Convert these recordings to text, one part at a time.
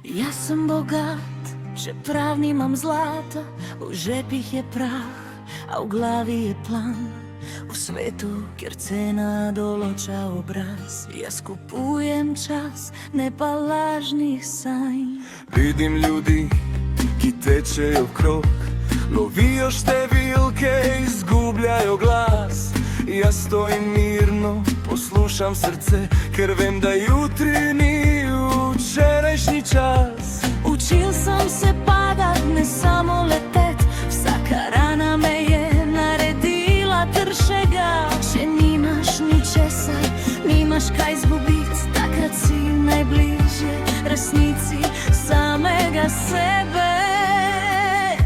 Ja sam bogat, čeprav nimam zlata, v žepih je prah, a v glavi je plan. V svetu, kjer cena določa obraz, jaz kupujem čas, ne pa lažnih sanj. Vidim ljudi, ki tečejo krog, lovijo številke, izgubljajo glas. Jaz stojim mirno, poslušam srce, ker vem, da jutri ni včerajšnji čas. Učil sem se padat, ne samo letet, vsaka rana me je naredila tršega. Če nimaš ničesar, nimaš kaj zgubit, takrat si najbližje resnici samega sebe.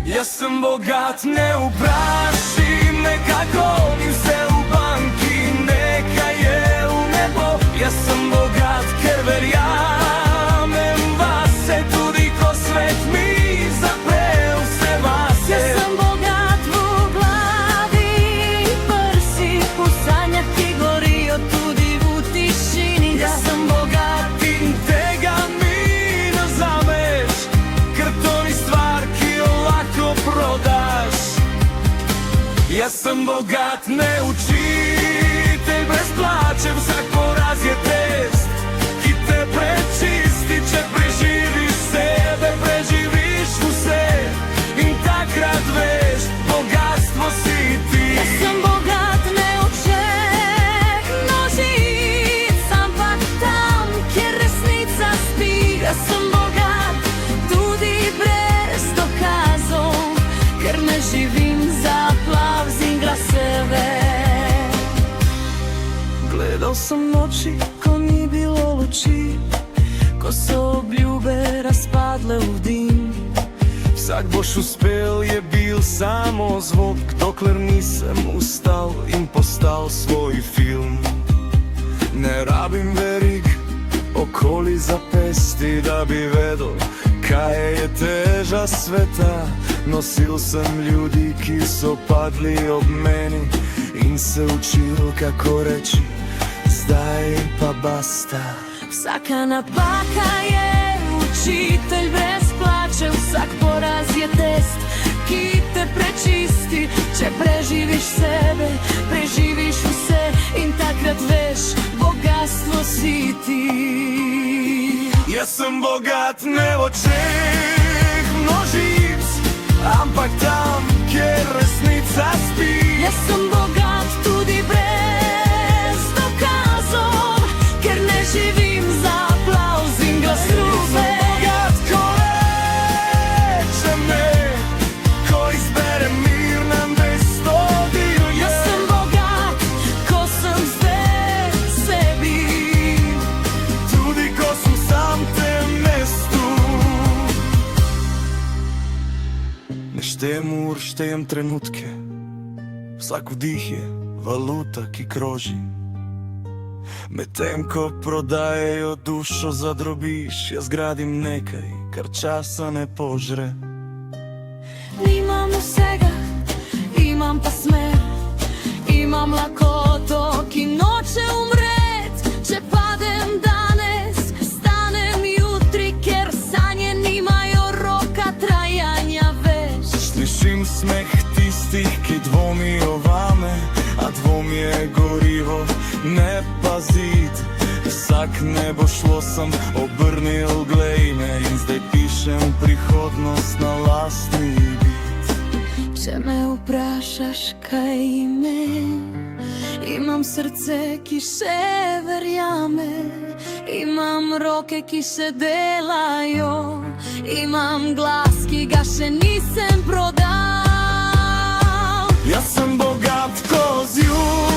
Jaz sem bogat, ne vpraši me kako, ni vse v banki, nekaj je v nebo. Jaz sem bogat, ker verjamem vase, tudi ko svet mi zapre vse vase. Jaz sem bogat v glavi, prsih, v sanjah, ki gorijo tudi v tišini. Jaz sem bogat in tega mi ne vzameš, ker to ni stvar, ki jo lahko prodaš. Jaz sem bogat, ne učitelj brez plače, vsak poraz je test, ki te prečisti. Če preživiš sebe, preživiš vse in takrat veš, bogatstvo si ti. Jaz sem bogat, ne od vseh nožic, ampak tam, kjer resnica spi. Jaz sem bogat tudi brez dokazov, ker ne živim za aplauz in glasove. Gledal sem noči, ko ni bilo luči, ko so obljube razpadle v dim. Vsak boš uspel je bil samo zvok, dokler nisem ustal in postal svoj film. Ne rabim verig okoli zapesti, da bi vedel, kaj je teža sveta. Nosil sem ljudi, ki so padli ob meni, in se učil, kako reči zdaj pa basta. Vsaka napaka je učitelj brez plače, vsak poraz je test, ki te prečisti. Če preživiš sebe, preživiš vse in takrat veš, bogatstvo si ti. Jaz sem bogat, ne v očeh množic, ampak tam, kjer resnica spi. Jaz sem bogat tudi brez dokazov, ker ne živim za aplauz in glasove. Bogat, ko rečem ne, ko izberem mir na mesto divje. Jaz sem bogat, ko sem zver sebi, Tudi ko sem sam tem mestu. Ne štejem ur, štejem trenutke, vsak vdih je valuta, ki kroži. Medtem ko prodajajo dušo za drobiž, jaz gradim nekaj, kar časa ne požre. nimam vsega, imam pa smer, imam lakoto, ki noče umret. Če padem danes, stanem jutri, ker sanje nimajo roka trajanja več. Slišim smeh tistih, ki dvomijo vame, a dvom je gorivo, ne pa zid. Vsak ne bo šlo, sem obrnil, glej me, in zdaj pišem prihodnost na lastni bit. Če me vprašaš, kaj ime, imam srce, ki še verjame, imam roke, ki še delajo, imam glas, ki ga še nisem prodal. Jaz sem bogat ko zjutraj.